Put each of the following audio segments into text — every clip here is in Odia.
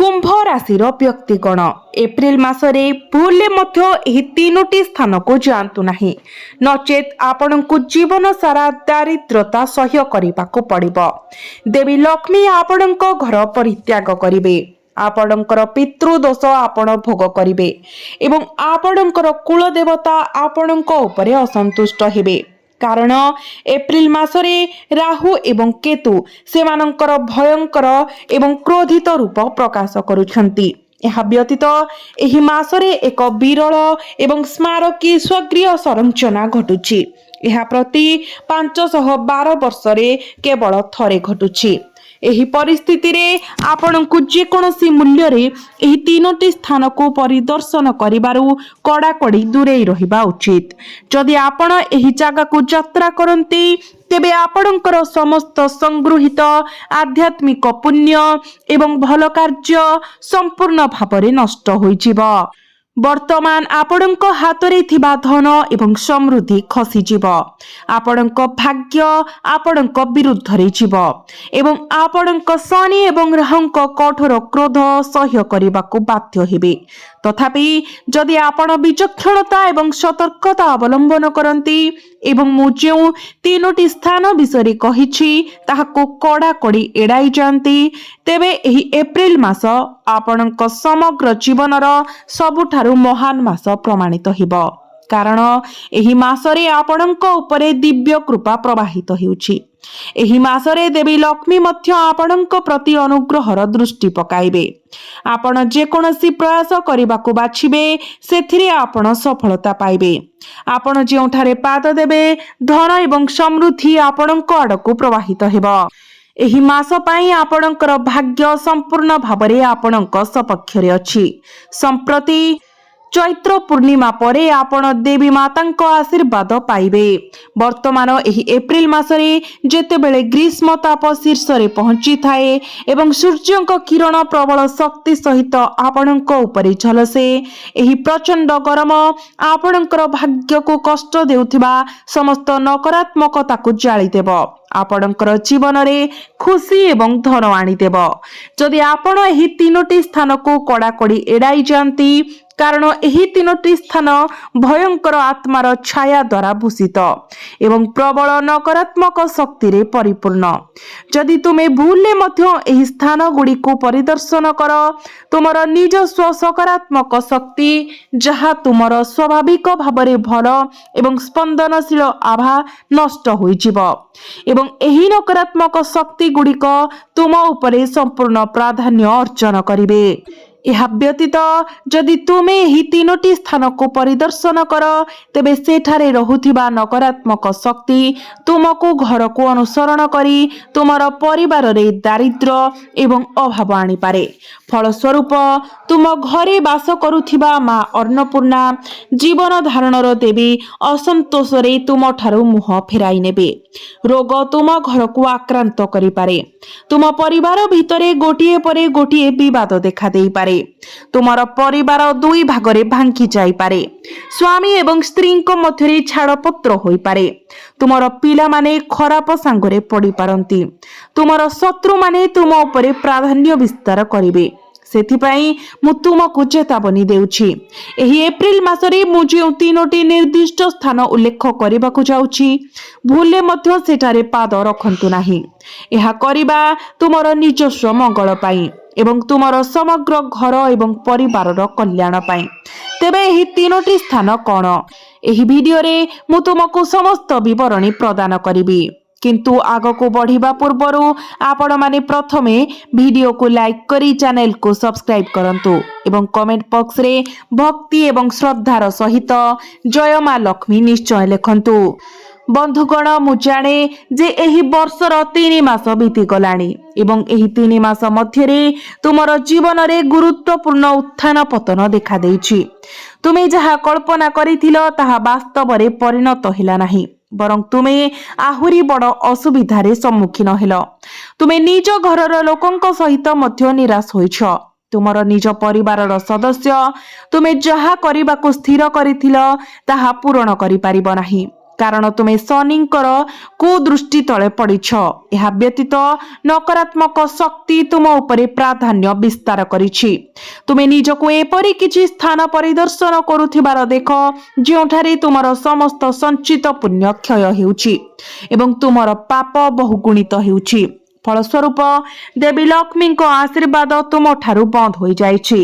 कुंभ राशिर व्यक्तिगण एप्रिल मासरे भूले मध्य एही तीनोटी स्थान को जातु नाही नचेत आपण को जीवन सारा दारिद्रता सह्य करने को पड़िबो। देवी लक्ष्मी आपण घर परित्याग करिवे। आपणकर पितृदोष आपण भोग करिवे एवं आपणकर कुल देवता आपणक उपरे असंतुष्ट हेबे। कारण एप्रिल मासरे राहु एवं केतु सेमानंकर भयंकर एवं क्रोधित रूप प्रकाश करुछंती। यह व्यतीत एही मासरे एक विरल एवं स्मारकी स्वगृह संरचना घटुछि। यह प्रति 512 वर्षरे केवल थरे घटुछि। एही परिस्थिति रे आपनकु जे कोनोसी मूल्य रे एही तीनोटी स्थान को परिदर्शन करिबारु कड़ाकड़ी दूरेई रहिबा उचित। जदि आपण एही जागा को यात्रा करंती तेबे आपणकर समस्त संगृहित आध्यात्मिक पुण्य एवं भल कार्य संपूर्ण भावरे नष्ट होइजिबो। वर्तमान आपणक हातरे थिबा धन एवं समृद्धि खसीजिब। आपणक भाग्य आपणक विरुद्ध रे जीव एवं आपणक शनि एवं राहुंक कठोर क्रोध सह्य करबाकू बाध्य हेबे। तथापि जदि आपण विचक्षणता एवं सतर्कता अवलंबन करंती एवं मु जेउ तीनोटी स्थान विषय कहिछि ताहाको कड़ाकड़ी एड़ाई जांती तेबे एही एप्रिल मास आपणक समग्र जीवनर सबुठारु महान मास प्रमाणित हेबो। कारण एही मासरे आपणक उपरे दिव्य कृपा प्रवाहित हेउछि। एही मासरे देवी लक्ष्मी मध्य आपणक प्रति अनुग्रहर दृष्टि पकाइबे। आपण जे कोनोसी प्रयास करिबाकू बाछिबे सेथिरे आपण सफलता पाइबे। आपण जेउठारे पाद देबे धन एवं समृद्धि आपणक आडकू प्रवाहित हेबो। एही मास पई आपणकर भाग्य संपूर्ण भाबरे आपणक सपक्षरे अछि। संप्रति चैत्र पूर्णिमा परे आपण देवी मातांक आशीर्वाद पाइबे। वर्तमान एही एप्रिल मासरे जेतेबेले ग्रीष्म ताप शीर्ष रे पहुंची थाए एवं सूर्यंक किरण प्रबल शक्ति सहित आपणक उपरे झलसे एही प्रचंड गरम आपणकर भाग्य को कष्ट देउथिबा समस्त नकारात्मकता को जाली देबो। आपणकर जीवन रे खुशी एवं धन आनी देबो। जदि आपण एही तीनोटी स्थान को कड़ाकड़ी एड़ाई जानती कारण एही तीनोटी स्थान भयंकर आत्मार छाया द्वारा भूषित एवं प्रबल नकारात्मक शक्ति रे परिपूर्ण। जदि तुमे भूले मध्य एही स्थान गुडी को परिदर्शन कर तुमर निजस्व सकारात्मक शक्ति जहा तुमर स्वाभाविक भावरे भल एवं स्पंदनशील आभा नष्ट होई जिवो एवं एही नकारात्मक शक्ति गुडिक तुम उपरे संपूर्ण प्राधान्य अर्जन करिवे। यह व्यतीत जदि तुमे ही तीनोटी स्थान को परिदर्शन कर तेबे सेठारे रहुथिबा नकारात्मक शक्ति तुमको घर को अनुसरण करी तुमर परिवार रे दारिद्र्य एवं अभाव आनी पारे। फलस्वरूप तुम घरे बास करुथिबा मां अन्नपूर्णा जीवन धारणर देवी असंतोष रे तुम ठारू मुह फेराई नेबे। रोग तुम घर को आक्रांत करि पारे। तुम परिवार भितरे गोटिए परे गोटिए विवाद देखा देई पारे। तुमर परिवार दुई भागरे भांगी जाई पारे। स्वामी एवं स्त्री को मध्यरे छाड़पत्र होई पारे। तुमर पिला माने खराब सांगरे पड़ी पारंती। तुमर शत्रु माने तुम उपरे प्राधान्य विस्तार करिवे। सेथिपाई मु तुमको चेतावनी देउछि। एही एप्रिल मासरे मु जे तीनोटी निर्दिष्ट स्थान उल्लेख करबाकू जाउछि भूले मध्य सेठारे पाद रखंतु नाही। एहा करिबा तुमर निजस्व मंगल पाई एवं तुमर समग्र घर एवं परिवारर कल्याण पाई। तेबे एही तीनोटी स्थान कोन एही वीडियो रे मु तुमको समस्त विवरणी प्रदान करिबी। किंतु आगो को बढ़िबा पूर्वरु आपण माने प्रथमे वीडियो को लाइक करी चैनल को सब्सक्राइब करंतु एवं कमेंट बॉक्स रे भक्ति एवं श्रद्धार सहित जय मां लक्ष्मी निश्चय लिखंतु। बंधुगण मु जाने जे एही वर्षर 3 मास बीती गलानी एवं एही 3 मास मध्यरे तुमर जीवन रे गुरुत्वपूर्ण उत्थान पतन देखा देइछि। तुमे जहा कल्पना करिथिलो ताहा वास्तव रे परिणत हिला नाही बरं तुमे आहुरी बड़ असुविधा रे सम्मुखीन हेलो। तुमे निज घरर लोकंक सहित मध्य निराश होइछ। तुमर निज परिवारर सदस्य तुमे जहा करिबाकू स्थिर करिथिलो ताहा पूर्ण करि परिबो नाही। କାରଣ ତୁମେ ଶନିଙ୍କର କୁଦୃଷ୍ଟି ତଳେ ପଡ଼ିଛ। ଏହା ବ୍ୟତୀତ ନକାରାତ୍ମକ ଶକ୍ତି ତୁମ ଉପରେ ପ୍ରାଧାନ୍ୟ ବିସ୍ତାର କରିଛି। ତୁମେ ନିଜକୁ ଏପରି କିଛି ସ୍ଥାନ ପରିଦର୍ଶନ କରୁଥିବାର ଦେଖ ଯେଉଁଠାରେ ତୁମର ସମସ୍ତ ସଞ୍ଚିତ ପୁଣ୍ୟ କ୍ଷୟ ହେଉଛି ଏବଂ ତୁମର ପାପ ବହୁଗୁଣିତ ହେଉଛି। ଫଳସ୍ୱରୂପ ଦେବୀ ଲକ୍ଷ୍ମୀଙ୍କ ଆଶୀର୍ବାଦ ତୁମଠାରୁ ବନ୍ଦ ହୋଇଯାଇଛି।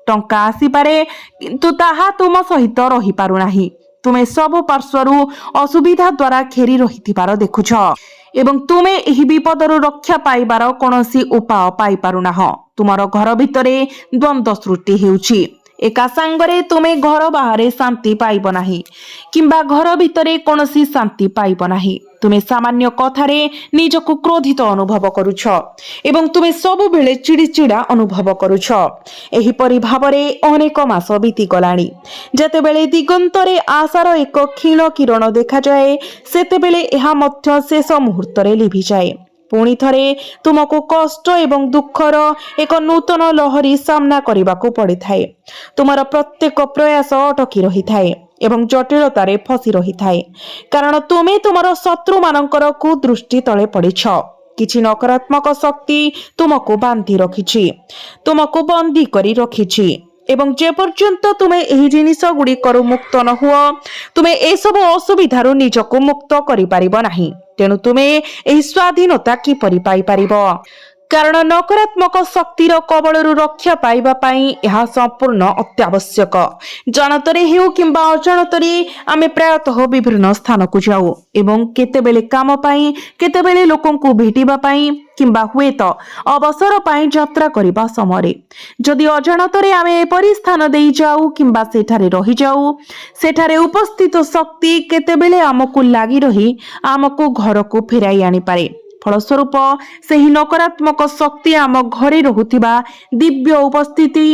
ଟଙ୍କା ଆସିପାରେ କିନ୍ତୁ ତାହା ତୁମ ସହିତ ରହିପାରୁନାହିଁ। ତୁମେ ସବୁ ପାର୍ଶ୍ୱରୁ ଅସୁବିଧା ଦ୍ୱାରା ଘେରି ରହିଥିବାର ଦେଖୁଛ ଏବଂ ତୁମେ ଏହି ବିପଦରୁ ରକ୍ଷା ପାଇବାର କୌଣସି ଉପାୟ ପାଇପାରୁନାହଁ। ତୁମର ଘର ଭିତରେ ଦ୍ୱନ୍ଦ୍ୱ ସୃଷ୍ଟି ହେଉଛି। ଏକା ସାଙ୍ଗରେ ତୁମେ ଘର ବାହାରେ ଶାନ୍ତି ପାଇବ ନାହିଁ କିମ୍ବା ଘର ଭିତରେ କୌଣସି ଶାନ୍ତି ପାଇବ ନାହିଁ। ତୁମେ ସାମାନ୍ୟ କଥାରେ ନିଜକୁ କ୍ରୋଧିତ ଅନୁଭବ କରୁଛ ଏବଂ ତୁମେ ସବୁବେଳେ ଚିଡ଼ିଚିଡ଼ା ଅନୁଭବ କରୁଛ। ଏହିପରି ଭାବରେ ଅନେକ ମାସ ବିତିଗଲାଣି। ଯେତେବେଳେ ଦିଗନ୍ତରେ ଆଶାର ଏକ କ୍ଷୀଣ କିରଣ ଦେଖାଯାଏ ସେତେବେଳେ ଏହା ମଧ୍ୟ ଶେଷ ମୁହୂର୍ତ୍ତରେ ଲିଭିଯାଏ। ପୁଣି ଥରେ ତୁମକୁ କଷ୍ଟ ଏବଂ ଦୁଃଖର ଏକ ନୂତନ ଲହରୀ ସାମ୍ନା କରିବାକୁ ପଡ଼ିଥାଏ। ତୁମର ପ୍ରତ୍ୟେକ ପ୍ରୟାସ ଅଟକି ରହିଥାଏ ଏବଂ ଜଟିଳତାରେ ଫସି ରହିଥାଏ କାରଣ ତୁମେ ତୁମର ଶତ୍ରୁମାନଙ୍କର କୁଦୃଷ୍ଟି ତଳେ ପଡ଼ିଛ। କିଛି ନକାରାତ୍ମକ ଶକ୍ତି ତୁମକୁ ବାନ୍ଧି ରଖିଛି, ତୁମକୁ ବନ୍ଦୀ କରି ରଖିଛି ଏବଂ ଯେପର୍ଯ୍ୟନ୍ତ ତୁମେ ଏହି ଜିନିଷ ଗୁଡ଼ିକରୁ ମୁକ୍ତ ନ ହୁଅ ତୁମେ ଏସବୁ ଅସୁବିଧାରୁ ନିଜକୁ ମୁକ୍ତ କରିପାରିବ ନାହିଁ। ତେଣୁ ତୁମେ ଏହି ସ୍ୱାଧୀନତା କିପରି ପାଇପାରିବ? କାରଣ ନକାରାତ୍ମକ ଶକ୍ତିର କବଳରୁ ରକ୍ଷା ପାଇବା ପାଇଁ ଏହା ସମ୍ପୂର୍ଣ୍ଣ ଅତ୍ୟାବଶ୍ୟକ। ଜାଣତରେ ହେଉ କିମ୍ବା ଅଜାଣତରେ ଆମେ ପ୍ରାୟତଃ ବିଭିନ୍ନ ସ୍ଥାନକୁ ଯାଉ ଏବଂ କେତେବେଳେ କାମ ପାଇଁ, କେତେବେଳେ ଲୋକଙ୍କୁ ଭେଟିବା ପାଇଁ କିମ୍ବା ହୁଏତ ଅବସର ପାଇଁ ଯାତ୍ରା କରିବା ସମୟରେ ଯଦି ଅଜାଣତରେ ଆମେ ଏପରି ସ୍ଥାନ ଦେଇ ଯାଉ କିମ୍ବା ସେଠାରେ ରହିଯାଉ ସେଠାରେ ଉପସ୍ଥିତ ଶକ୍ତି କେତେବେଳେ ଆମକୁ ଲାଗି ରହି ଆମକୁ ଘରକୁ ଫେରାଇ ଆଣିପାରେ। ଫଳସ୍ୱରୂପ ସେହି ନକାରାତ୍ମକ ଶକ୍ତି ଆମ ଘରେ ରହୁଥିବା ଦିବ୍ୟ ଉପସ୍ଥିତି,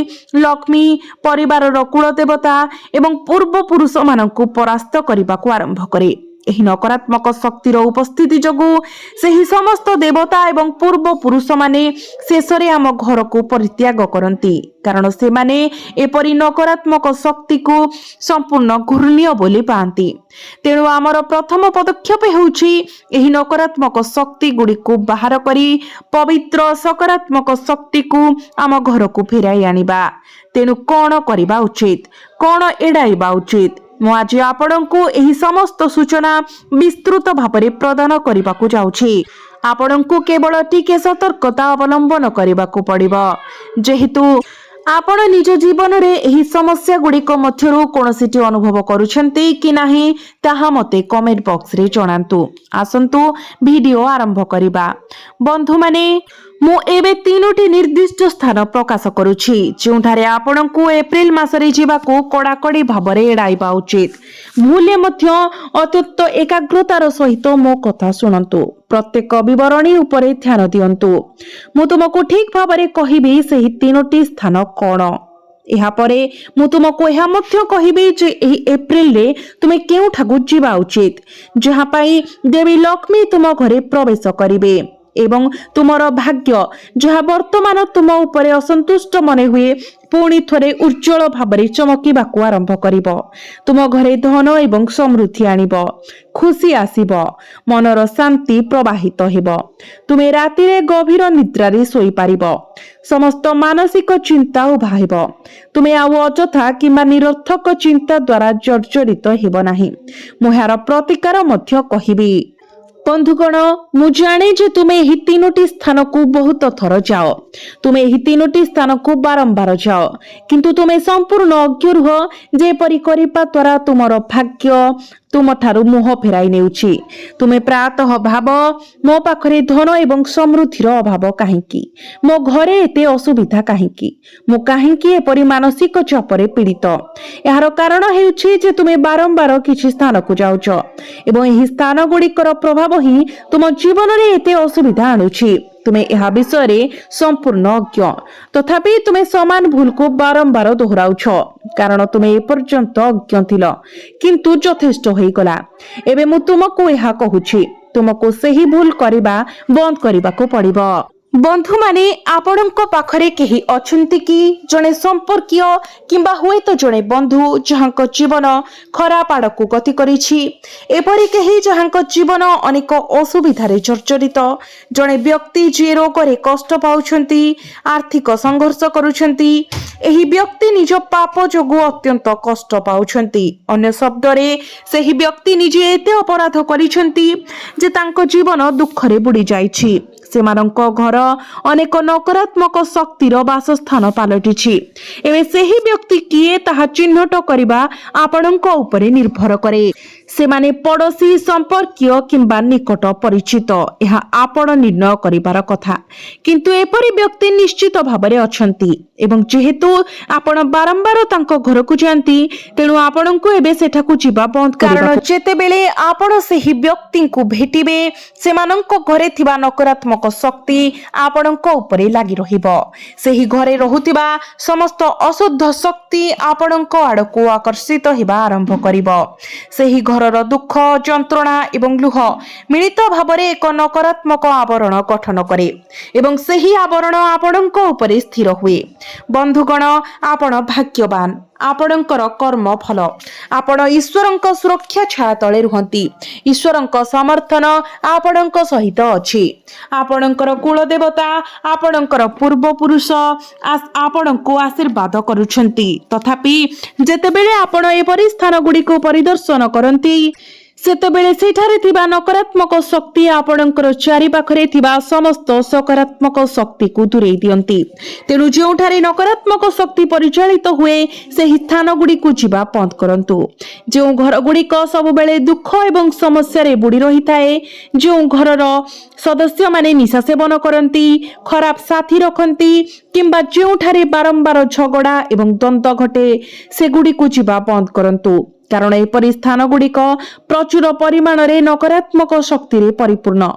ଲକ୍ଷ୍ମୀ, ପରିବାରର କୁଳଦେବତା ଏବଂ ପୂର୍ବପୁରୁଷମାନଙ୍କୁ ପରାସ୍ତ କରିବାକୁ ଆରମ୍ଭ କରେ। ଏହି ନକାରାତ୍ମକ ଶକ୍ତିର ଉପସ୍ଥିତି ଯୋଗୁଁ ସେହି ସମସ୍ତ ଦେବତା ଏବଂ ପୂର୍ବପୁରୁଷମାନେ ଶେଷରେ ଆମ ଘରକୁ ପରିତ୍ୟାଗ କରନ୍ତି କାରଣ ସେମାନେ ଏପରି ନକାରାତ୍ମକ ଶକ୍ତିକୁ ସମ୍ପୂର୍ଣ୍ଣ ଘୃଣ୍ୟ ବୋଲି ପାଆନ୍ତି। ତେଣୁ ଆମର ପ୍ରଥମ ପଦକ୍ଷେପ ହେଉଛି ଏହି ନକାରାତ୍ମକ ଶକ୍ତି ଗୁଡ଼ିକୁ ବାହାର କରି ପବିତ୍ର ସକାରାତ୍ମକ ଶକ୍ତିକୁ ଆମ ଘରକୁ ଫେରାଇ ଆଣିବା। ତେଣୁ କ'ଣ କରିବା ଉଚିତ, କ'ଣ ଏଡ଼ାଇବା ଉଚିତ? ମୁଁ ଆଜି ଆପଣଙ୍କୁ ଏହି ସମସ୍ତ ସୂଚନା ବିସ୍ତୃତ ଭାବରେ ପ୍ରଦାନ କରିବାକୁ ଯାଉଛି। ଆପଣଙ୍କୁ କେବଳ ଟିକେ ସତର୍କତା ଅବଲମ୍ବନ କରିବାକୁ ପଡ଼ିବ। ଯେହେତୁ ଆପଣ ନିଜ ଜୀବନରେ ଏହି ସମସ୍ୟା ଗୁଡ଼ିକ ମଧ୍ୟରୁ କୌଣସିଟି ଅନୁଭବ କରୁଛନ୍ତି କି ନାହିଁ ତାହା ମୋତେ କମେଣ୍ଟ ବକ୍ସରେ ଜଣାନ୍ତୁ। ଆସନ୍ତୁ ଭିଡ଼ିଓ ଆରମ୍ଭ କରିବା। ବନ୍ଧୁମାନେ, ମୁଁ ଏବେ 3ଟି ନିର୍ଦ୍ଦିଷ୍ଟ ସ୍ଥାନ ପ୍ରକାଶ କରୁଛି ଯେଉଁଠାରେ ଆପଣଙ୍କୁ ଏପ୍ରିଲ ମାସରେ ଯିବାକୁ କଡ଼ାକଡ଼ି ଭାବରେ ଏଡ଼ାଇବା ଉଚିତ। ଭୁଲରେ ମଧ୍ୟ ଅତ୍ୟନ୍ତ ଏକାଗ୍ରତାର ସହିତ ମୋ କଥା ଶୁଣନ୍ତୁ। ପ୍ରତ୍ୟେକ ବିବରଣୀ ଉପରେ ଧ୍ୟାନ ଦିଅନ୍ତୁ। ମୁଁ ତୁମକୁ ଠିକ ଭାବରେ କହିବି ସେହି 3ଟି ସ୍ଥାନ କ'ଣ। ଏହାପରେ ମୁଁ ତୁମକୁ ଏହା ମଧ୍ୟ କହିବି ଯେ ଏହି ଏପ୍ରିଲରେ ତୁମେ କେଉଁଠାକୁ ଯିବା ଉଚିତ ଯାହା ପାଇଁ ଦେବୀ ଲକ୍ଷ୍ମୀ ତୁମ ଘରେ ପ୍ରବେଶ କରିବେ ଏବଂ ତୁମର ଭାଗ୍ୟ ଯାହା ବର୍ତ୍ତମାନ ତୁମ ଉପରେ ଅସନ୍ତୁଷ୍ଟ ମନେ ହୁଏ ପୁଣି ଥରେ ଉଜ୍ଜଳ ଭାବରେ ଚମକିବାକୁ ଆରମ୍ଭ କରିବ। ତୁମ ଘରେ ଧନ ଏବଂ ସମୃଦ୍ଧି ଆଣିବ, ଖୁସି ଆସିବ, ମନର ଶାନ୍ତି ପ୍ରବାହିତ ହେବ। ତୁମେ ରାତିରେ ଗଭୀର ନିଦ୍ରାରେ ଶୋଇପାରିବ। ସମସ୍ତ ମାନସିକ ଚିନ୍ତା ଉଭା ହେବ। ତୁମେ ଆଉ ଅଯଥା କିମ୍ବା ନିରର୍ଥକ ଚିନ୍ତା ଦ୍ୱାରା ଜର୍ଜରିତ ହେବ ନାହିଁ। ମୁଁ ଏହାର ପ୍ରତିକାର ମଧ୍ୟ କହିବି। ବନ୍ଧୁଗଣ, ମୁଁ ଜାଣେ ଯେ ତୁମେ ଏହି 3ଟି ସ୍ଥାନକୁ ବହୁତ ଥର ଯାଅ। ତୁମେ ଏହି 3ଟି ସ୍ଥାନକୁ ବାରମ୍ବାର ଯାଅ କିନ୍ତୁ ତୁମେ ସମ୍ପୂର୍ଣ୍ଣ ଅଜ୍ଞ ରୁହ ଯେପରି କରିବା ଦ୍ୱାରା ତୁମର ଭାଗ୍ୟ ତୁମଠାରୁ ମୁହଁ ଫେରାଇ ନେଉଛି। ତୁମେ ପ୍ରାୟତଃ ଭାବ ମୋ ପାଖରେ ଧନ ଏବଂ ସମୃଦ୍ଧିର ଅଭାବ କାହିଁକି? ମୋ ଘରେ ଏତେ ଅସୁବିଧା କାହିଁକି? ମୁଁ କାହିଁକି ଏପରି ମାନସିକ ଚାପରେ ପୀଡ଼ିତ? ଏହାର କାରଣ ହେଉଛି ଯେ ତୁମେ ବାରମ୍ବାର କିଛି ସ୍ଥାନକୁ ଯାଉଛ ଏବଂ ଏହି ସ୍ଥାନ ଗୁଡ଼ିକର ପ୍ରଭାବ ହିଁ ତୁମ ଜୀବନରେ ଏତେ ଅସୁବିଧା ଆଣୁଛି। ତୁମେ ଏହା ବିଷୟରେ ସମ୍ପୂର୍ଣ୍ଣ ଅଜ୍ଞ, ତଥାପି ତୁମେ ସମାନ ଭୁଲକୁ ବାରମ୍ବାର ଦୋହରାଉଛ କାରଣ ତୁମେ ଏପର୍ଯ୍ୟନ୍ତ ଅଜ୍ଞ ଥିଲ କିନ୍ତୁ ଯଥେଷ୍ଟ ହୋଇଗଲା। ଏବେ ମୁଁ ତୁମକୁ ଏହା କହୁଛି, ତୁମକୁ ସେହି ଭୁଲ କରିବା ବନ୍ଦ କରିବାକୁ ପଡ଼ିବ। बंधु माने आपणक पाखरे केही अछंती कि जणे संपर्कीय किंबा हुए तो जणे बंधु जहांक जीवन खराब आड़कू गति करिछि एपरि केही जहांक जीवन अनेक असुविधारे जर्जरित जणे व्यक्ति जे रोगरे कष्ट पाउछंती आर्थिक संघर्ष करूछंती एही व्यक्ति निज पाप जोगु अत्यंत कष्ट पाउछंती अन्य शब्दरे सेही व्यक्ति निजे एते अपराध करिछंती जे तांको जीवन दुखरे बुडी जाइछि सेमानंक घर अनेक नकारात्मक शक्तिर वासस्थान पलटिछि एबे सेही व्यक्ति किए ताहा चिन्हट करिबा आपणक उपरे निर्भर करे सेमाने पड़ोशी संपर्कीय किंबा निकट परिचित यह आपण निर्णय करिबार कथा किंतु एपरि व्यक्ति निश्चित भाबरे अछंती एवं जेहेतु आपण बारंबार तांको घर को जानती तेणु आपणको एबे सेठाकू जिबा बंद कारण जेते बेले आपण सेही व्यक्ति को भेटिबे सेमानंको घरे थिबा नकारात्मक शक्ति आपणको उपरे लागि रहिबो सेही घरे रहुतिबा समस्त अशुद्ध शक्ति आपणको आडको आकर्षित हेबा आरंभ करिबो सेही घरर दुख जंत्रणा एवं लुह मिलित भावरे एक नकारात्मक आवरण गठन करे एवं सेही आवरण आपणको उपरे स्थिर हुए बंधुगण आपण भाग्यवान आपणकर कर्म फल आपण ईश्वरंक सुरक्षा छाया तले रुहंती ईश्वरंक समर्थन आपणंक सहित अछि आपणकर कुल देवता आपणकर पूर्व पुरुष आपणको आशीर्वाद करूछंती तथापि जेतेबेले आपण एपरि स्थान गुडी को परिदर्शन करंती सेतेबेले सेठारे थिबा नकारात्मक शक्ति आपणकर चारि पाखरे थिबा समस्त सकारात्मक शक्ति को दूरे दियंती तेणु जोठारे नकारात्मक शक्ति परिचालित हुए सेही स्थान गुडी को जीवा बंद करंतु जो घर गुडी को सब बेले दुख एवं समस्या रे बुडी रही थाए जो घरर सदस्य माने निशा सेवन करंती खराब साथी रखंती किंबा जोठारे बारंबार झगड़ा एवं द्वंद्व घटे से गुडी को जीवा बंद करंतु कारण एपरि स्थान गुड़िक प्रचुर परिमाण रे नकारात्मक शक्ति रे परिपूर्ण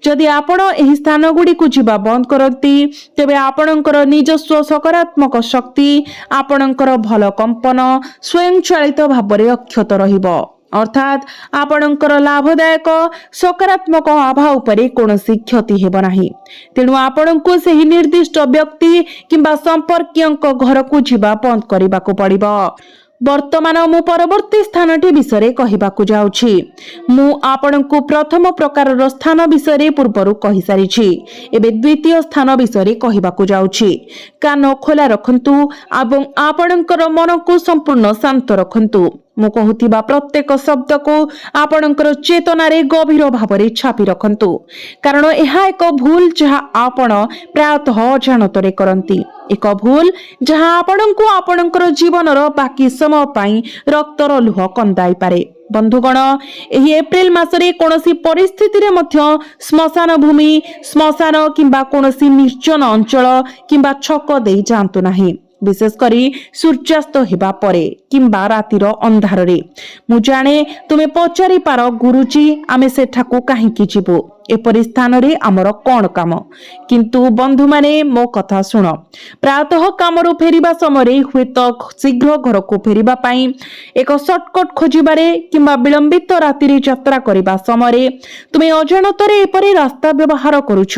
जदि आपण एही स्थान गुड़िक जीवा बंद करती तेबे आपणकर निजस्व सकारात्मक शक्ति आपणकर भल कंपन स्वयंचालित भाବରେ अक्षत रहिबो अर्थात आपणकर लाभदायक सकारात्मक आभा उपरे कोनोसी क्षति हेबो नाही तेणु आपणको सेही निर्दिष्ट व्यक्ति किंबा संपर्कीयक घर को जीवा बंद करिबाको पड़िबो वर्तमान मु परवर्ती स्थानटी विषय कहबाकू जाउछि मु आपणको प्रथम प्रकार स्थान विषय पूर्वरु कहि सारिछि एबे द्वितीय स्थान विषय कहबाकू जाउछि कान खोला रखंतु एवं आपणकर मन को संपूर्ण शांत रखंतु मु कहूथिबा प्रत्येक शब्द को आपणकर चेतना रे गभीर भावरे छापी रखंतु कारण एहा एक भूल जहा आपण प्रायतः अजाणतरे करंती एक भूल जहां आपणको आपणकर जीवनर बाकी समय पाई रक्तर लुह कंदाई पारे बंधुगण एही एप्रिल मासरे कोनोसी परिस्थिति रे मध्य श्मशान भूमि श्मशान किंबा कोनोसी निर्जन अंचल किंबा छक देई जांतु नाही विशेष करी सूर्यास्त हेबा परे किंबा रातिर अंधार रे मु जाने तुमे पचारि पार गुरुजी आमे सेठाकू काहेकि जीवो एपरि स्थान रे आमर कोन काम किंतु बंधु माने मो कथा सुन प्रातः कामरु फेरिबा समय हुए तो शीघ्र घर को फेरिबा पाई एक शॉर्टकट खोजिबारे किंबा विलंबित राति रे यात्रा करिबा समय तुमे अजाणतरे एपरि रास्ता व्यवहार करूछ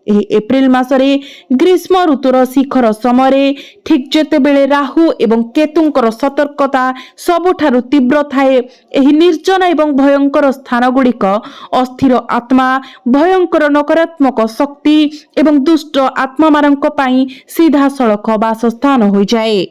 एही एप्रिल मासरे ग्रीष्म ऋतुर शिखर समय ठीक जेते बेले राहु एवं केतुंकर सतर्कता सबुठारु तीव्र थाए एही निर्जन एवं भयंकर स्थान गुड़िक अस्थिर आत्मा भयंकर नकारात्मक शक्ति एवं दुष्ट आत्मा मानक पई सीधा सड़क वासस्थान हो जाए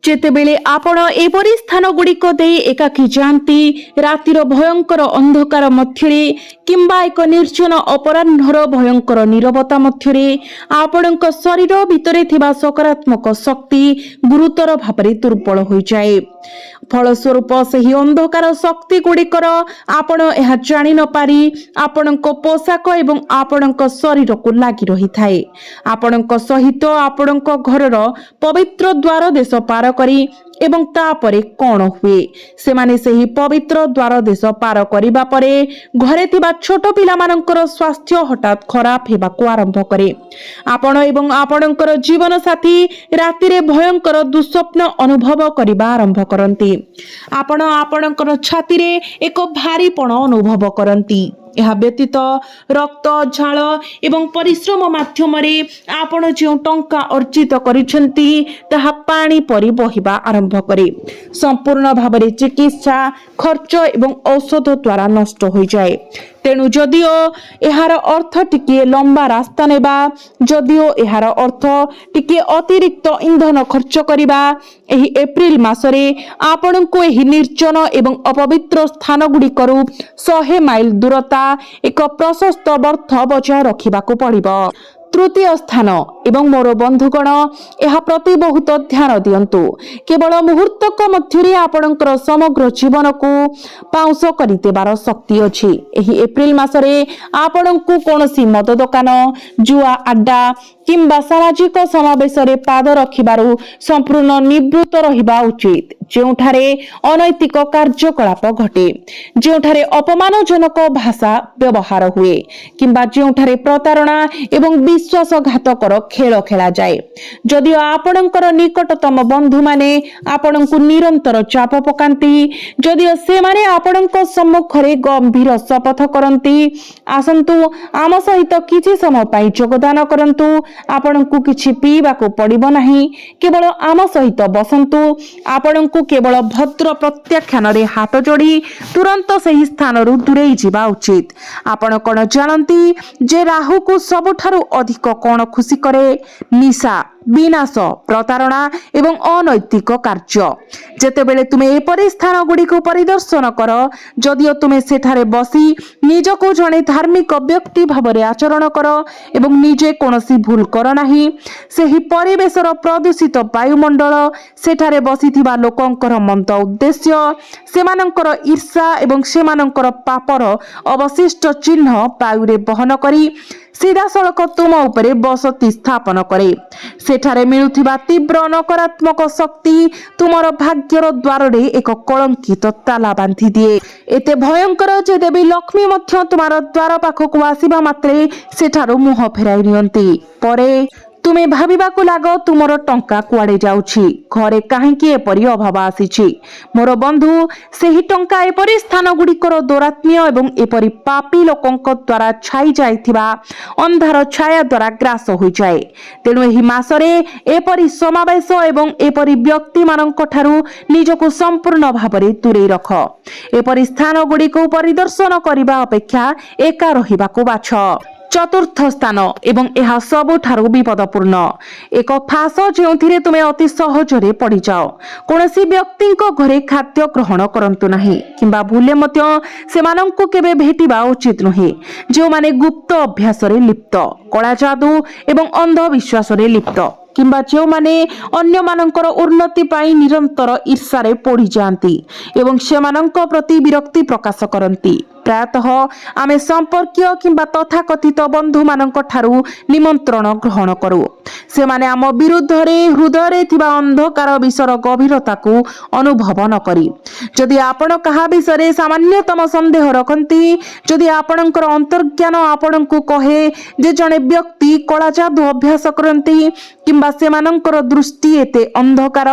जेतेबेले आपण एपरि स्थान गुड़िक दे एकाकी जानती रातिर भयंकर अंधकार मध्यरे किंबा एक निर्जन अपराह्नर भयंकर नीरवता मध्यरे आपणक शरीर भितरे थिबा सकारात्मक शक्ति गुरुतर भाବରେ दुर्बल हो जाए फलस्वरूप सही अंधकार शक्ति गुड़िकर आपण एहा जानि न पारी आपणक पोशाक एवं आपणक शरीर को लागि रही थाए आपणक सहित आपणक घरर पवित्र द्वार देश पार करी एवं तापरे कौन हुए से माने सही पवित्र द्वार देश पार करिबा परे घरे थिबा छोट पिला मानकर स्वास्थ्य हठात खराब हेबाको आरंभ करे आपण एवं आपणकर जीवन साथी राति रे भयंकर दुस्वप्न अनुभव करिबा आरंभ करंती आपण आपणकर छाती रे एक भारीपण अनुभव करंती ଏହା ବ୍ୟତୀତ ରକ୍ତ ଝାଳ ଏବଂ ପରିଶ୍ରମ ମାଧ୍ୟମରେ ଆପଣ ଯେଉଁ ଟଙ୍କା ଅର୍ଜିତ କରିଛନ୍ତି ତାହା ପାଣି ପରି ବହିବା ଆରମ୍ଭ କରେ। ସମ୍ପୂର୍ଣ୍ଣ ଭାବରେ ଚିକିତ୍ସା ଖର୍ଚ୍ଚ ଏବଂ ଔଷଧ ଦ୍ୱାରା ନଷ୍ଟ ହୋଇଯାଏ। ତେଣୁ ଯଦିଓ ଏହାର ଅର୍ଥ ଟିକିଏ ଲମ୍ବା ରାସ୍ତା ନେବା, ଯଦିଓ ଏହାର ଅର୍ଥ ଟିକିଏ ଅତିରିକ୍ତ ଇନ୍ଧନ ଖର୍ଚ୍ଚ କରିବା, ଏହି ଏପ୍ରିଲ ମାସରେ ଆପଣଙ୍କୁ ଏହି ନିର୍ଜନ ଏବଂ ଅପବିତ୍ର ସ୍ଥାନ ଗୁଡ଼ିକରୁ 100 ମାଇଲ ଦୂରତା ଏକ ପ୍ରଶସ୍ତ ବର୍ଥ ବଜାୟ ରଖିବାକୁ ପଡ଼ିବ। ତୃତୀୟ ସ୍ଥାନ ଏବଂ ମୋର ବନ୍ଧୁଗଣ, ଏହା ପ୍ରତି ବହୁତ ଧ୍ୟାନ ଦିଅନ୍ତୁ। କେବଳ ମୁହୂର୍ତ୍ତକ ମଧ୍ୟରେ ଆପଣଙ୍କର ସମଗ୍ର ଜୀବନକୁ ପାଉଁଶ କରିଦେବାର ଶକ୍ତି ଅଛି। ଏହି ଏପ୍ରିଲ ମାସରେ ଆପଣଙ୍କୁ କୌଣସି ମଦ ଦୋକାନ, ଜୁଆ ଆଡ୍ଡା କିମ୍ବା ସାମାଜିକ ସମାବେଶରେ ପାଦ ରଖିବାରୁ ସମ୍ପୂର୍ଣ୍ଣ ନିବୃତ୍ତ ରହିବା ଉଚିତ, ଯେଉଁଠାରେ ଅନୈତିକ କାର୍ଯ୍ୟକଳାପ ଘଟେ, ଯେଉଁଠାରେ ଅପମାନଜନକ ଭାଷା ବ୍ୟବହାର ହୁଏ କିମ୍ବା ଯେଉଁଠାରେ ପ୍ରତାରଣା ଏବଂ ବିଶ୍ୱାସଘାତକର ଖେଳ ଖେଳାଯାଏ। ଯଦିଓ ଆପଣଙ୍କର ନିକଟତମ ବନ୍ଧୁମାନେ ଆପଣଙ୍କୁ ନିରନ୍ତର ଚାପ ପକାନ୍ତି, ଯଦିଓ ସେମାନେ ଆପଣଙ୍କ ସମ୍ମୁଖରେ ଗମ୍ଭୀର ଶପଥ କରନ୍ତି, ଆସନ୍ତୁ ଆମ ସହିତ କିଛି ସମୟ ପାଇଁ ଯୋଗଦାନ କରନ୍ତୁ, ଆପଣଙ୍କୁ କିଛି ପିଇବାକୁ ପଡ଼ିବ ନାହିଁ, କେବଳ ଆମ ସହିତ ବସନ୍ତୁ। ଆପଣଙ୍କୁ କେବଳ ଭଦ୍ର ପ୍ରତ୍ୟାଖ୍ୟାନରେ ହାତ ଯୋଡ଼ି ତୁରନ୍ତ ସେହି ସ୍ଥାନରୁ ଦୂରେଇ ଯିବା ଉଚିତ। ଆପଣ କଣ ଜାଣନ୍ତି ଯେ ରାହୁକୁ ସବୁଠାରୁ ଅଧିକ କଣ ଖୁସି କରେ? ନିଶା, ବିନାଶ, ପ୍ରତାରଣା ଏବଂ ଅନୈତିକ କାର୍ଯ୍ୟ। ଯେତେବେଳେ ତୁମେ ଏପରି ସ୍ଥାନ ଗୁଡ଼ିକୁ ପରିଦର୍ଶନ କର, ଯଦିଓ ତୁମେ ସେଠାରେ ବସି ନିଜକୁ ଜଣେ ଧାର୍ମିକ ବ୍ୟକ୍ତି ଭାବରେ ଆଚରଣ କର ଏବଂ ନିଜେ କୌଣସି ଭୁଲ କର ନାହିଁ, ସେହି ପରିବେଶର ପ୍ରଦୂଷିତ ବାୟୁମଣ୍ଡଳ, ସେଠାରେ ବସିଥିବା ଲୋକଙ୍କର ମନ୍ଦ ଉଦ୍ଦେଶ୍ୟ, ସେମାନଙ୍କର ଈର୍ଷା ଏବଂ ସେମାନଙ୍କର ପାପର ଅବଶିଷ୍ଟ ଚିହ୍ନ ବାୟୁରେ ବହନ କରି ସିଧାସଳଖ ତୁମ ଉପରେ ବସତି ସ୍ଥାପନ କରେ। ସେଠାରେ ମିଳୁଥିବା ତୀବ୍ର ନକାରାତ୍ମକ ଶକ୍ତି ତୁମର ଭାଗ୍ୟର ଦ୍ୱାରରେ ଏକ କଳଙ୍କିତ ତାଲା ବାନ୍ଧି ଦିଏ। ଏତେ ଭୟଙ୍କର ଯେ ଦେବୀ ଲକ୍ଷ୍ମୀ ମଧ୍ୟ ତୁମର ଦ୍ୱାର ପାଖକୁ ଆସିବା ମାତ୍ରେ ସେଠାରୁ ମୁହଁ ଫେରାଇ ନିଅନ୍ତି। ପରେ ତୁମେ ଭାବିବାକୁ ଲାଗ ତୁମର ଟଙ୍କା କୁଆଡ଼େ ଯାଉଛି, ଘରେ କାହିଁକି ଏପରି ଅଭାବ ଆସିଛି। ମୋର ବନ୍ଧୁ, ସେହି ଟଙ୍କା ଏପରି ସ୍ଥାନ ଗୁଡ଼ିକର ଦୌରାତ୍ମ୍ୟ ଏବଂ ଏପରି ପାପୀ ଲୋକଙ୍କ ଦ୍ୱାରା ଛାଇ ଯାଇଥିବା ଅନ୍ଧାର ଛାୟା ଦ୍ୱାରା ଗ୍ରାସ ହୋଇଯାଏ। ତେଣୁ ଏହି ମାସରେ ଏପରି ସମାବେଶ ଏବଂ ଏପରି ବ୍ୟକ୍ତିମାନଙ୍କ ଠାରୁ ନିଜକୁ ସମ୍ପୂର୍ଣ୍ଣ ଭାବରେ ଦୂରେଇ ରଖ। ଏପରି ସ୍ଥାନ ଗୁଡ଼ିକୁ ପରିଦର୍ଶନ କରିବା ଅପେକ୍ଷା ଏକା ରହିବାକୁ ବାଛ। ଚତୁର୍ଥ ସ୍ଥାନ ଏବଂ ଏହା ସବୁଠାରୁ ବିପଦପୂର୍ଣ୍ଣ, ଏକ ଫାଶ ଯେଉଁଥିରେ ତୁମେ ଅତି ସହଜରେ ପଡ଼ିଯାଅ। କୌଣସି ବ୍ୟକ୍ତିଙ୍କ ଘରେ ଖାଦ୍ୟ ଗ୍ରହଣ କରନ୍ତୁ ନାହିଁ କିମ୍ବା ଭୁଲେ ମଧ୍ୟ ସେମାନଙ୍କୁ କେବେ ଭେଟିବା ଉଚିତ ନୁହେଁ, ଯେଉଁମାନେ ଗୁପ୍ତ ଅଭ୍ୟାସରେ ଲିପ୍ତ, କଳା ଯାଦୁ ଏବଂ ଅନ୍ଧବିଶ୍ୱାସରେ ଲିପ୍ତ, କିମ୍ବା ଯେଉଁମାନେ ଅନ୍ୟମାନଙ୍କର ଉନ୍ନତି ପାଇଁ ନିରନ୍ତର ଈର୍ଷାରେ ପୋଡ଼ିଯାଆନ୍ତି ଏବଂ ସେମାନଙ୍କ ପ୍ରତି ବିରକ୍ତି ପ୍ରକାଶ କରନ୍ତି। ପ୍ରାୟତଃ ଆମେ ସମ୍ପର୍କୀୟ କିମ୍ବା ତଥାକଥିତ ବନ୍ଧୁମାନଙ୍କ ଠାରୁ ନିମନ୍ତ୍ରଣ ଗ୍ରହଣ କରୁ। ସେମାନେ ଆମ ବିରୁଦ୍ଧରେ ହୃଦୟରେ ଥିବା ଅନ୍ଧକାର ବିଷର ଗଭୀରତାକୁ ଅନୁଭବ ନ କରି। ଯଦି ଆପଣ କାହା ବିଷୟରେ ସାମାନ୍ୟତମ ସନ୍ଦେହ ରଖନ୍ତି, ଯଦି ଆପଣଙ୍କର ଅନ୍ତର୍ଜ୍ଞାନ ଆପଣଙ୍କୁ କହେ ଯେ ଜଣେ ବ୍ୟକ୍ତି କଳା ଯାଦୁ ଅଭ୍ୟାସ କରନ୍ତି କିମ୍ବା ସେମାନଙ୍କର ଦୃଷ୍ଟି ଏତେ ଅନ୍ଧକାର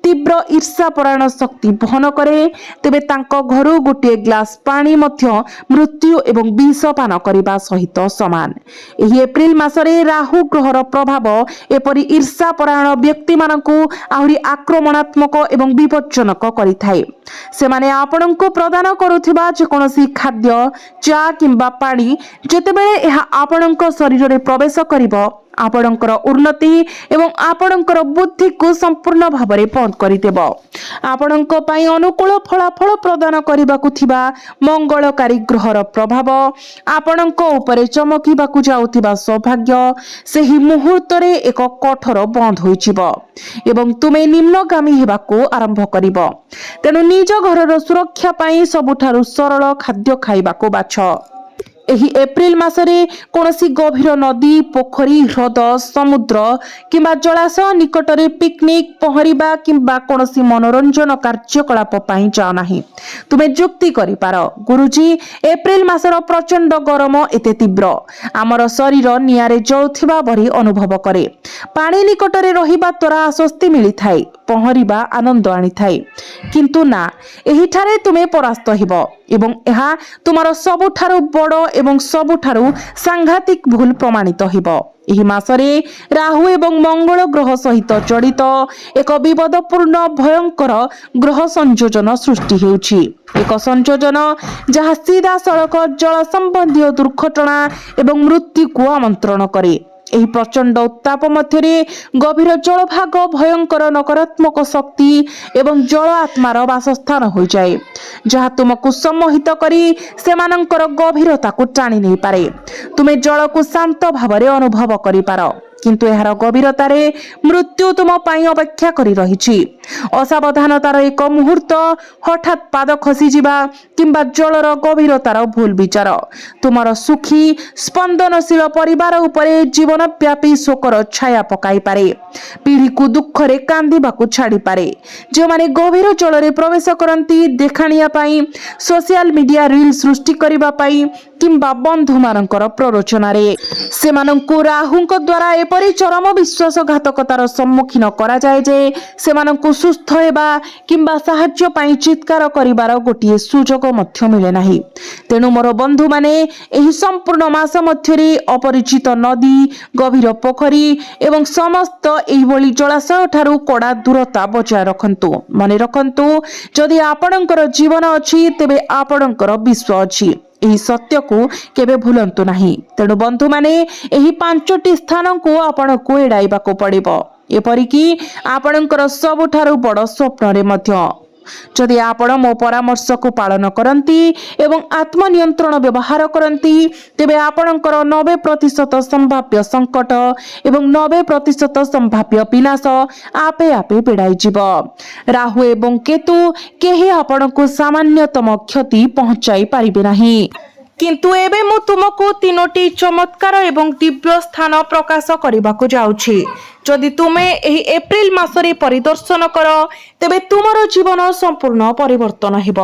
ତୀବ୍ର ଈର୍ଷାପରାୟଣ ଶକ୍ତି ବହନ କରେ, ତେବେ ତାଙ୍କ ଘରୁ ଗୋଟିଏ ଗ୍ଲାସ ପାଣି ମଧ୍ୟ ମୃତ୍ୟୁ ଏବଂ ବିଷ ପାନ କରିବା ସହିତ ସମାନ। ଏହି ଏପ୍ରିଲ ମାସରେ ରାହୁ ଗ୍ରହର ପ୍ରଭାବ ଏପରି ଈର୍ଷାପରାୟଣ ବ୍ୟକ୍ତିମାନଙ୍କୁ ଆହୁରି ଆକ୍ରମଣାତ୍ମକ ଏବଂ ବିପଜ୍ଜନକ କରିଥାଏ। ସେମାନେ ଆପଣଙ୍କୁ ପ୍ରଦାନ କରୁଥିବା ଯେକୌଣସି ଖାଦ୍ୟ, ଚା କିମ୍ବା ପାଣି, ଯେତେବେଳେ ଏହା ଆପଣଙ୍କ ଶରୀରରେ ପ୍ରବେଶ କରିବ, ଆପଣଙ୍କର ଉନ୍ନତି ଏବଂ ଆପଣଙ୍କର ବୁଦ୍ଧିକୁ ସମ୍ପୂର୍ଣ୍ଣ ଭାବରେ ବନ୍ଦ କରିଦେବ। ଆପଣଙ୍କ ପାଇଁ ଅନୁକୂଳ ଫଳାଫଳ ପ୍ରଦାନ କରିବାକୁ ଥିବା ମଙ୍ଗଳକାରୀ ଗ୍ରହର ପ୍ରଭାବ ଆପଣଙ୍କ ଉପରେ ଚମକିବାକୁ ଯାଉଥିବା ସୌଭାଗ୍ୟ ସେହି ମୁହୂର୍ତ୍ତରେ ଏକ କଠୋର ବନ୍ଦ ହୋଇଯିବ ଏବଂ ତୁମେ ନିମ୍ନଗାମୀ ହେବାକୁ ଆରମ୍ଭ କରିବ। ତେଣୁ ନିଜ ଘରର ସୁରକ୍ଷା ପାଇଁ ସବୁଠାରୁ ସରଳ ଖାଦ୍ୟ ଖାଇବାକୁ ବାଛ। ଏହି ଏପ୍ରିଲ ମାସରେ କୌଣସି ଗଭୀର ନଦୀ, ପୋଖରୀ, ହ୍ରଦ, ସମୁଦ୍ର କିମ୍ବା ଜଳାଶୟ ନିକଟରେ ପିକନିକ୍, ପହଁରିବା କିମ୍ବା କୌଣସି ମନୋରଞ୍ଜନ କାର୍ଯ୍ୟକଳାପ ପାଇଁ ଯାଅ ନାହିଁ। ତୁମେ ଯୁକ୍ତି କରିପାର, ଗୁରୁଜୀ, ଏପ୍ରିଲ ମାସର ପ୍ରଚଣ୍ଡ ଗରମ ଏତେ ତୀବ୍ର, ଆମର ଶରୀର ନିଆଁରେ ଜଳୁଥିବା ପରି ଅନୁଭବ କରେ। ପାଣି ନିକଟରେ ରହିବା ଦ୍ୱାରା ଆଶ୍ୱସ୍ତି ମିଳିଥାଏ, ପହଁରିବା ଆନନ୍ଦ ଆଣିଥାଏ, କିନ୍ତୁ ନା, ଏହିଠାରେ ତୁମେ ପରାସ୍ତ ହେବ ଏବଂ ଏହା ତୁମର ସବୁଠାରୁ ବଡ଼ ଏବଂ ସବୁଠାରୁ ସାଂଘାତିକ ଭୁଲ ପ୍ରମାଣିତ ହେବ। ଏହି ମାସରେ ରାହୁ ଏବଂ ମଙ୍ଗଳ ଗ୍ରହ ସହିତ ଜଡ଼ିତ ଏକ ବିପଦପୂର୍ଣ୍ଣ ଭୟଙ୍କର ଗ୍ରହ ସଂଯୋଜନ ସୃଷ୍ଟି ହେଉଛି। ଏକ ସଂଯୋଜନ ଯାହା ସିଧାସଳଖ ଜଳ ସମ୍ବନ୍ଧୀୟ ଦୁର୍ଘଟଣା ଏବଂ ମୃତ୍ୟୁକୁ ଆମନ୍ତ୍ରଣ କରେ। ଏହି ପ୍ରଚଣ୍ଡ ଉତ୍ତାପ ମଧ୍ୟରେ ଗଭୀର ଜଳଭାଗ ଭୟଙ୍କର ନକାରାତ୍ମକ ଶକ୍ତି ଏବଂ ଜଳ ଆତ୍ମାର ବାସସ୍ଥାନ ହୋଇଯାଏ, ଯାହା ତୁମକୁ ସମ୍ମୋହିତ କରି ସେମାନଙ୍କର ଗଭୀରତାକୁ ଟାଣି ନେଇପାରେ। ତୁମେ ଜଳକୁ ଶାନ୍ତ ଭାବରେ ଅନୁଭବ କରିପାର, କିନ୍ତୁ ଏହାର ଗଭୀରତାରେ ମୃତ୍ୟୁ ତୁମ ପାଇଁ ଅପେକ୍ଷା କରି ରହିଛି। ଅସାବଧାନତାର ଏକ ମୁହୂର୍ତ୍ତ, ହଠାତ୍ ପାଦ ଖସିଯିବା କିମ୍ବା ଜଳର ଗଭୀରତାର ଭୁଲ ବିଚାର ତୁମର ସୁଖୀ ସ୍ପନ୍ଦନଶୀଳ ପରିବାର ଉପରେ ଜୀବନବ୍ୟାପୀ ଶୋକର ଛାୟା ପକାଇପାରେ, ପିଢ଼ିକୁ ଦୁଃଖରେ କାନ୍ଦିବାକୁ ଛାଡ଼ିପାରେ। ଯେଉଁମାନେ ଗଭୀର ଜଳରେ ପ୍ରବେଶ କରନ୍ତି ଦେଖାଣିଆ ପାଇଁ, ସୋସିଆଲ ମିଡିଆ ରିଲ୍ ସୃଷ୍ଟି କରିବା ପାଇଁ କିମ୍ବା ବନ୍ଧୁମାନଙ୍କର ପ୍ରରୋଚନାରେ, ସେମାନଙ୍କୁ ରାହୁଙ୍କ ଦ୍ୱାରା ଏପରି ଚରମ ବିଶ୍ୱାସଘାତକତାର ସମ୍ମୁଖୀନ କରାଯାଏ ଯେ ସେମାନଙ୍କୁ ସୁସ୍ଥ ହେବା କିମ୍ବା ସାହାଯ୍ୟ ପାଇଁ ଚିତ୍କାର କରିବାର ଗୋଟିଏ ସୁଯୋଗ ମଧ୍ୟ ମିଳେ ନାହିଁ। ତେଣୁ ମୋର ବନ୍ଧୁମାନେ, ଏହି ସମ୍ପୂର୍ଣ୍ଣ ମାସ ମଧ୍ୟରେ ଅପରିଚିତ ନଦୀ, ଗଭୀର ପୋଖରୀ ଏବଂ ସମସ୍ତ ଏହିଭଳି ଜଳାଶୟ ଠାରୁ କଡ଼ା ଦୂରତା ବଜାୟ ରଖନ୍ତୁ। ମନେ ରଖନ୍ତୁ, ଯଦି ଆପଣଙ୍କର ଜୀବନ ଅଛି ତେବେ ଆପଣଙ୍କର ବିଶ୍ୱ ଅଛି। ଏହି ସତ୍ୟକୁ କେବେ ଭୁଲନ୍ତୁ ନାହିଁ। ତେଣୁ ବନ୍ଧୁମାନେ, ଏହି 5ଟି ସ୍ଥାନକୁ ଆପଣଙ୍କୁ ଏଡ଼ାଇବାକୁ ପଡ଼ିବ, ଏପରିକି ଆପଣଙ୍କର ସବୁଠାରୁ ବଡ଼ ସ୍ୱପ୍ନରେ ମଧ୍ୟ। ଯଦି ଆପଣ ମୋ ପରାମର୍ଶକୁ ପାଳନ କରନ୍ତି ଏବଂ ଆତ୍ମନିୟନ୍ତ୍ରଣ ବ୍ୟବହାର କରନ୍ତି, ତେବେ ଆପଣଙ୍କର 90% ସମ୍ଭାବ୍ୟ ସଙ୍କଟ ଏବଂ 90% ସମ୍ଭାବ୍ୟ ବିନାଶ ଆପେ ଆପେ ବେଡ଼ାଇଯିବ। ରାହୁ ଏବଂ କେତୁ କେହି ଆପଣଙ୍କୁ ସାମାନ୍ୟତମ କ୍ଷତି ପହଞ୍ଚାଇ ପାରିବେ ନାହିଁ। କିନ୍ତୁ ଏବେ ମୁଁ ତୁମକୁ 3ଟି ଚମତ୍କାର ଏବଂ ଦିବ୍ୟ ସ୍ଥାନ ପ୍ରକାଶ କରିବାକୁ ଯାଉଛି। ଯଦି ତୁମେ ଏହି ଏପ୍ରିଲ ମାସରେ ପରିଦର୍ଶନ କର, ତେବେ ତୁମର ଜୀବନ ସମ୍ପୂର୍ଣ୍ଣ ପରିବର୍ତ୍ତନ ହେବ।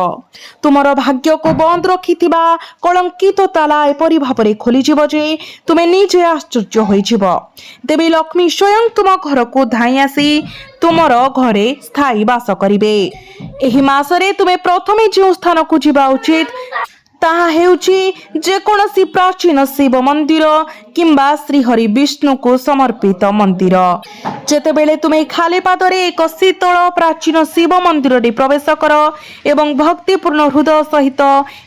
ତୁମର ଭାଗ୍ୟକୁ ବନ୍ଦ ରଖିଥିବା କଳଙ୍କିତ ତାଲା ଏପରି ଭାବରେ ଖୋଲିଯିବ ଯେ ତୁମେ ନିଜେ ଆଶ୍ଚର୍ଯ୍ୟ ହୋଇଯିବ। ଦେବୀ ଲକ୍ଷ୍ମୀ ସ୍ୱୟଂ ତୁମ ଘରକୁ ଧାଇଁ ଆସି ତୁମର ଘରେ ସ୍ଥାୟୀ ବାସ କରିବେ। ଏହି ମାସରେ ତୁମେ ପ୍ରଥମେ ଯେଉଁ ସ୍ଥାନକୁ ଯିବା ଉଚିତ ତାହା ହେଉଛି ଯେକୌଣସି ପ୍ରାଚୀନ ଶିବ ମନ୍ଦିର କିମ୍ବା ଶ୍ରୀହରି ବିଷ୍ଣୁଙ୍କୁ ସମର୍ପିତ ମନ୍ଦିର। ଯେତେବେଳେ ତୁମେ ଖାଲି ପାଦରେ ଏକ ଶୀତଳ ପ୍ରାଚୀନ ଶିବ ମନ୍ଦିରରେ ପ୍ରବେଶ କର ଏବଂ ଭକ୍ତିପୂର୍ଣ୍ଣ ହୃଦୟ ସହିତ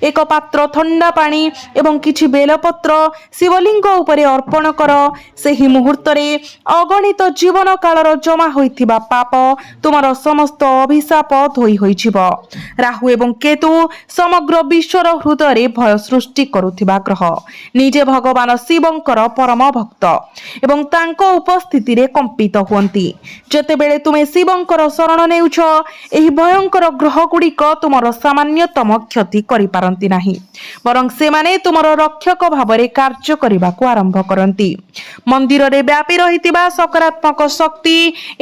ଏକ ପାତ୍ର ଥଣ୍ଡା ପାଣି ଏବଂ କିଛି ବେଲପତ୍ର ଶିବଲିଙ୍ଗ ଉପରେ ଅର୍ପଣ କର, ସେହି ମୁହୂର୍ତ୍ତରେ ଅଗଣିତ ଜୀବନ କାଳର ଜମା ହୋଇଥିବା ପାପ, ତୁମର ସମସ୍ତ ଅଭିଶାପ ଧୋଇ ହୋଇଯିବ। ରାହୁ ଏବଂ କେତୁ ସମଗ୍ର ବିଶ୍ୱର ହୃଦୟରେ ଭୟ ସୃଷ୍ଟି କରୁଥିବା ଗ୍ରହ, ନିଜେ ଭଗବାନ ଶିବଙ୍କର ପରମ ଭକ୍ତ ଏବଂ ତାଙ୍କ ଉପସ୍ଥିତିରେ କମ୍ପିତ ହୁଅନ୍ତି। ଯେତେବେଳେ ତୁମେ ଶିବଙ୍କର ଶରଣ ନେଉଛ, ଏହି ଭୟଙ୍କର ଗ୍ରହଗୁଡ଼ିକ ତୁମର ସାମାନ୍ୟତମ କ୍ଷତି କରିପାରନ୍ତି ନାହିଁ, ବରଂ ସେମାନେ ତୁମର ରକ୍ଷକ ଭାବରେ କାର୍ଯ୍ୟ କରିବାକୁ ଆରମ୍ଭ କରନ୍ତି। ମନ୍ଦିରରେ ବ୍ୟାପି ରହିଥିବା ସକାରାତ୍ମକ ଶକ୍ତି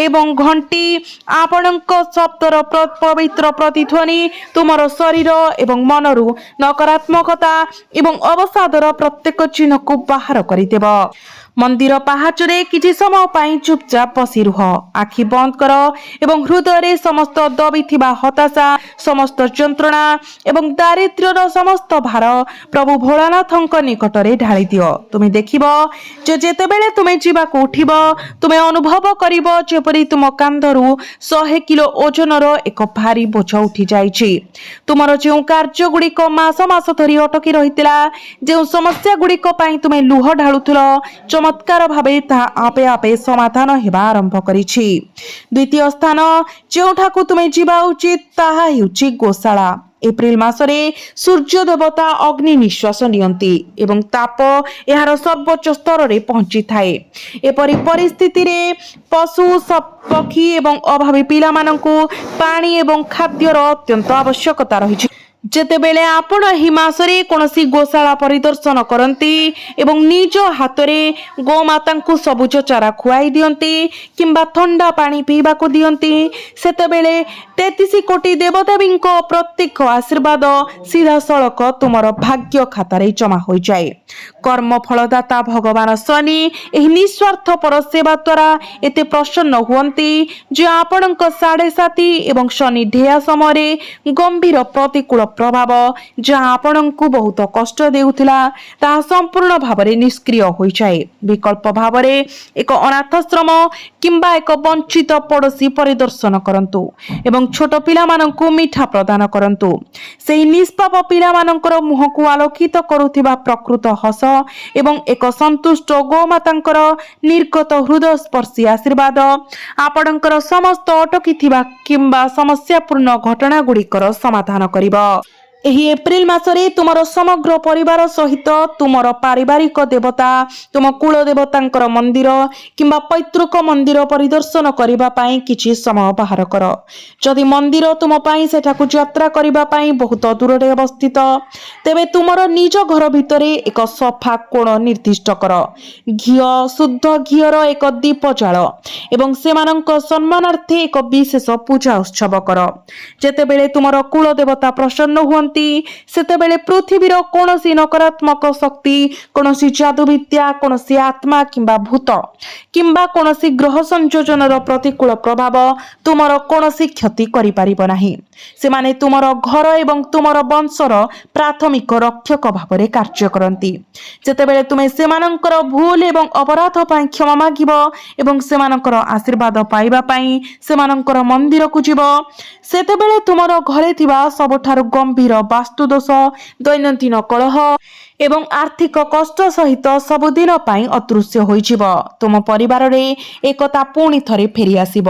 ଏବଂ ଘଣ୍ଟି ଆପଣଙ୍କ ଶବ୍ଦର ପବିତ୍ର ପ୍ରତିଧ୍ୱନି ତୁମର ଶରୀର ଏବଂ ମନରୁ ନକାରାତ୍ମକତା ଏବଂ ଅବସାଦର ପ୍ରତ୍ୟେକ ଚିହ୍ନକୁ ବାହାର କରିଦେବ। ମନ୍ଦିର ପାହାଚରେ କିଛି ସମୟ ପାଇଁ ଚୁପଚାପ ବସି ରୁହ, ଆଖି ବନ୍ଦ କର ଏବଂ ହୃଦୟରେ ସମସ୍ତ ଦବିଥିବା ହତାଶା, ସମସ୍ତ ଯନ୍ତ୍ରଣା ଏବଂ ଦାରିଦ୍ର୍ୟର ସମସ୍ତ ଭାର ପ୍ରଭୁ ଭୋଳାନାଥଙ୍କ ନିକଟରେ ଢାଳି ଦିଅ। ତୁମେ ଦେଖିବ ଯେ ଯେତେବେଳେ ତୁମେ ଯିବାକୁ ଉଠିବ, ତୁମେ ଅନୁଭବ କରିବ ଯେପରି ତୁମ କାନ୍ଧରୁ 100 କିଲୋ ଓଜନର ଏକ ଭାରୀ ବୋଝ ଉଠି ଯାଇଛି। ତୁମର ଯେଉଁ କାର୍ଯ୍ୟଗୁଡ଼ିକ ମାସ ମାସ ଧରି ଅଟକି ରହିଥିଲା, ଯେଉଁ ସମସ୍ୟା ଗୁଡ଼ିକ ପାଇଁ ତୁମେ ଲୁହ ଢାଳୁଥିଲ, ଚମତ୍କାର ଭାବେ ତାହା ଆପେ ଆପେ ସମାଧାନ ହେବା ଆରମ୍ଭ କରିଛି। ଦ୍ୱିତୀୟ ସ୍ଥାନ ଯେଉଁଠାକୁ ତୁମେ ଯିବା ଉଚିତ ତାହା ହେଉଛି ଗୋଶାଳା। ଏପ୍ରିଲ ମାସରେ ସୂର୍ଯ୍ୟ ଦେବତା ଅଗ୍ନି ନିଶ୍ୱାସ ନିଅନ୍ତି ଏବଂ ତାପ ଏହାର ସର୍ବୋଚ୍ଚ ସ୍ତରରେ ପହଞ୍ଚିଥାଏ। ଏପରି ପରିସ୍ଥିତିରେ ପଶୁ, ପକ୍ଷୀ ଏବଂ ଅଭାବୀ ପିଲାମାନଙ୍କୁ ପାଣି ଏବଂ ଖାଦ୍ୟର ଅତ୍ୟନ୍ତ ଆବଶ୍ୟକତା ରହିଛି। ଯେତେବେଳେ ଆପଣ ଏହି ମାସରେ କୌଣସି ଗୋଶାଳା ପରିଦର୍ଶନ କରନ୍ତି ଏବଂ ନିଜ ହାତରେ ଗୋମାତାଙ୍କୁ ସବୁଜ ଚାରା ଖୁଆଇ ଦିଅନ୍ତି କିମ୍ବା ଥଣ୍ଡା ପାଣି ପିଇବାକୁ ଦିଅନ୍ତି, ସେତେବେଳେ 33 କୋଟି ଦେବଦେବୀଙ୍କ ପ୍ରତ୍ୟେକ ଆଶୀର୍ବାଦ ସିଧାସଳଖ ତୁମର ଭାଗ୍ୟ ଖାତାରେ ଜମା ହୋଇଯାଏ। କର୍ମଫଳଦାତା ଭଗବାନ ଶନି ଏହି ନିଃସ୍ୱାର୍ଥପର ସେବା ଦ୍ୱାରା ଏତେ ପ୍ରସନ୍ନ ହୁଅନ୍ତି ଯେ ଆପଣଙ୍କ 7.5 ଏବଂ ଶନି ଢେଆ ସମୟରେ ଗମ୍ଭୀର ପ୍ରତିକୂଳ ପ୍ରଭାବ ଯାହା ଆପଣଙ୍କୁ ବହୁତ କଷ୍ଟ ଦେଉଥିଲା ତାହା ସମ୍ପୂର୍ଣ୍ଣ ଭାବରେ ନିଷ୍କ୍ରିୟ ହୋଇଯାଏ। ବିକଳ୍ପ ଭାବରେ ଏକ ଅନାଥାଶ୍ରମ କିମ୍ବା ଏକ ବଞ୍ଚିତ ପଡ଼ୋଶୀ ପରିଦର୍ଶନ କରନ୍ତୁ ଏବଂ ଛୋଟ ପିଲାମାନଙ୍କୁ ମିଠା ପ୍ରଦାନ କରନ୍ତୁ। ସେହି ନିଷ୍ପାପ ପିଲାମାନଙ୍କର ମୁହଁକୁ ଆଲୋକିତ କରୁଥିବା ପ୍ରକୃତ ହସ ଏବଂ ଏକ ସନ୍ତୁଷ୍ଟ ଗୋମାତାଙ୍କର ନିର୍ଗତ ହୃଦୟସ୍ପର୍ଶୀ ଆଶୀର୍ବାଦ ଆପଣଙ୍କର ସମସ୍ତ ଅଟକିଥିବା କିମ୍ବା ସମସ୍ୟାପୂର୍ଣ୍ଣ ଘଟଣାଗୁଡ଼ିକର ସମାଧାନ କରିବ। ଏହି ଏପ୍ରିଲ ମାସରେ ତୁମର ସମଗ୍ର ପରିବାର ସହିତ ତୁମର ପାରିବାରିକ ଦେବତା ତୁମ କୁଳ ଦେବତାଙ୍କର ମନ୍ଦିର କିମ୍ବା ପୈତୃକ ମନ୍ଦିର ପରିଦର୍ଶନ କରିବା ପାଇଁ କିଛି ସମୟ ବାହାର କର। ଯଦି ମନ୍ଦିର ତୁମ ପାଇଁ ସେଠାକୁ ଯାତ୍ରା କରିବା ପାଇଁ ବହୁତ ଦୂରରେ ଅବସ୍ଥିତ ତେବେ ତୁମର ନିଜ ଘର ଭିତରେ ଏକ ସଫା କୋଣ ନିର୍ଦ୍ଦିଷ୍ଟ କର। ଘିଅ ଶୁଦ୍ଧ ଘିଅର ଏକ ଦୀପ ଜାଳ ଏବଂ ସେମାନଙ୍କ ସମ୍ମାନାର୍ଥେ ଏକ ବିଶେଷ ପୂଜା ଉତ୍ସବ କର। ଯେତେବେଳେ ତୁମର କୁଳ ଦେବତା ପ୍ରସନ୍ନ ହୁଅନ୍ତି ସେତେବେଳେ ପୃଥିବୀର କୌଣସି ନକାରାତ୍ମକ ଶକ୍ତି କୌଣସି ଯାଦୁବିଦ୍ୟା କୌଣସି ଆତ୍ମା କିମ୍ବା ଭୂତ କିମ୍ବା କୌଣସି ଗ୍ରହ ସଂଯୋଜନର ପ୍ରତିକୂଳ ପ୍ରଭାବ ତୁମର କୌଣସି କ୍ଷତି କରିପାରିବ ନାହିଁ। ସେମାନେ ତୁମର ଘର ଏବଂ ତୁମର ବଂଶର ପ୍ରାଥମିକ ରକ୍ଷକ ଭାବରେ କାର୍ଯ୍ୟ କରନ୍ତି। ଯେତେବେଳେ ତୁମେ ସେମାନଙ୍କର ଭୁଲ ଏବଂ ଅପରାଧ ପାଇଁ କ୍ଷମା ମାଗିବ ଏବଂ ସେମାନଙ୍କର ଆଶୀର୍ବାଦ ପାଇବା ପାଇଁ ସେମାନଙ୍କର ମନ୍ଦିରକୁ ଯିବ ସେତେବେଳେ ତୁମର ଘରେ ଥିବା ସବୁଠାରୁ ଗମ୍ଭୀର ବାସ୍ତୁଦୋଷ ଦୈନନ୍ଦିନ କଳହ ଏବଂ ଆର୍ଥିକ କଷ୍ଟ ସହିତ ସବୁଦିନ ପାଇଁ ଅଦୃଶ୍ୟ ହୋଇଯିବ। ତୁମ ପରିବାରରେ ଏକତା ପୁଣି ଥରେ ଫେରିଆସିବ।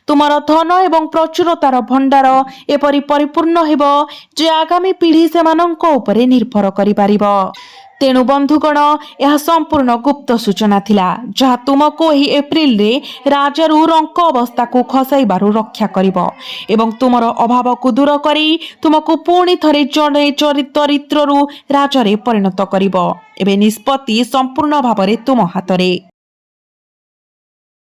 ତୁମର ଧନ ଏବଂ ପ୍ରଚୁରତାର ଭଣ୍ଡାର ଏପରି ପରିପୂର୍ଣ୍ଣ ହେବ ଯେ ଆଗାମୀ ପିଢ଼ି ସେମାନଙ୍କ ଉପରେ ନିର୍ଭର କରିପାରିବ। ତେଣୁ ବନ୍ଧୁଗଣ ଏହା ସମ୍ପୂର୍ଣ୍ଣ ଗୁପ୍ତ ସୂଚନା ଥିଲା ଯାହା ତୁମକୁ ଏହି ଏପ୍ରିଲରେ ରାଜାରୁ ରଙ୍କ ଅବସ୍ଥାକୁ ଖସାଇବାରୁ ରକ୍ଷା କରିବ ଏବଂ ତୁମର ଅଭାବକୁ ଦୂର କରି ତୁମକୁ ପୁଣି ଥରେ ଜଣେ ଚରିତ୍ରରୁ ରାଜାରେ ପରିଣତ କରିବ। ଏବେ ନିଷ୍ପତ୍ତି ସମ୍ପୂର୍ଣ୍ଣ ଭାବରେ ତୁମ ହାତରେ।